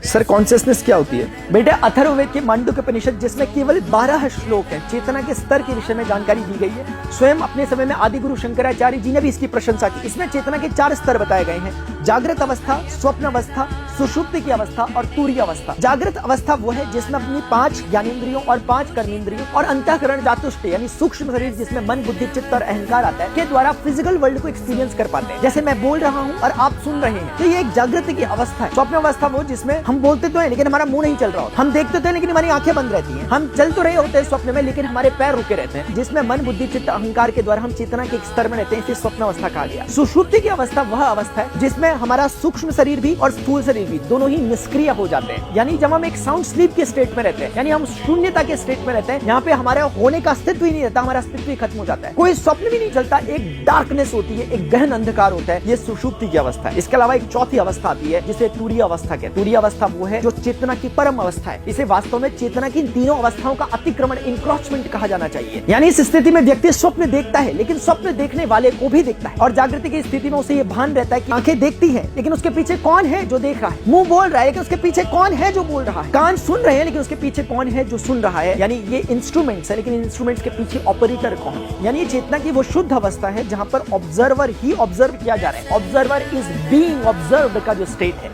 Sir consciousness क्या होती है? बेटे अथर्ववेद के मांडुक्य उपनिषद जिसमें केवल 12 श्लोक है, चेतना के स्तर के विषय में जानकारी दी गई है। स्वयं अपने समय में आदि गुरु शंकराचार्य जी ने भी इसकी प्रशंसा की। इसमें चेतना के 4 स्तर बताए गए हैं: जागृत अवस्था, स्वप्न अवस्था, सुषुप्ति की अवस्था और तुरीय अवस्था। जागृत अवस्था वो है जिसमें अपनी 5 ज्ञानेंद्रियों और 5 कर्मेंद्रियों और अंतःकरण जातुष्ट यानी सूक्ष्म शरीर जिसमें मन, बुद्धि, चित्त और अहंकार आता है के द्वारा फिजिकल वर्ल्ड को एक्सपीरियंस कर पाते हैं। जैसे मैं बोल रहा हूँ और आप सुन रहे हैं, तो ये एक जागृत की अवस्था है। स्वप्न अवस्था वो जिसमें हम बोलते तो है लेकिन हमारा मुंह नहीं चल रहा होता, हम देखते तो है लेकिन हमारी आंखें बंद रहती हैं, हम चल तो रहे होते हैं स्वप्न में लेकिन हमारे पैर रुके रहते हैं, जिसमें मन, बुद्धि, चित्त, अहंकार के द्वारा हम चेतना के एक स्तर में रहते हैं। इसे स्वप्न अवस्था कहा गया। सुषुप्ति की अवस्था वह अवस्था है जिसमें हमारा सूक्ष्म शरीर भी और स्थूल शरीर भी दोनों ही निष्क्रिय हो जाते हैं, यानी जब हम एक साउंड स्लीप के स्टेट में रहते हैं, यानी हम शून्यता के स्टेट में रहते हैं, यहाँ पे हमारा होने का अस्तित्व ही नहीं रहता, हमारा अस्तित्व ही खत्म हो जाता है, कोई स्वप्न भी नहीं चलता, एक डार्कनेस होती है, एक गहन अंधकार होता है। ये सुषुप्ति की अवस्था है। इसके अलावा एक चौथी अवस्था आती है जिसे तुरीय अवस्था कहते हैं। तुरीय अवस्था वो है जो चेतना की परम अवस्था है। इसे वास्तव में चेतना की इन तीनों अवस्थाओं का अतिक्रमण, इंक्रोचमेंट कहा जाना चाहिए। यानी इस स्थिति में व्यक्ति स्वप्न देखता है लेकिन स्वप्न देखने वाले को भी देखता है, और जागृति की स्थिति में उसे ये भान रहता है कि आंखें देखती है लेकिन उसके पीछे कौन है जो देख रहा है, मुंह बोल रहा है लेकिन उसके पीछे कौन है जो बोल रहा है, कान सुन रहे हैं लेकिन उसके पीछे कौन है जो सुन रहा है। यानी ये इंस्ट्रूमेंट्स है लेकिन इंस्ट्रूमेंट्स के पीछे ऑपरेटर कौन है। यानी ये चेतना की वो शुद्ध अवस्था है जहां पर ऑब्जर्वर ही ऑब्जर्व किया जा रहा है। ऑब्जर्वर इज बीइंग ऑब्जर्व्ड का जो स्टेट है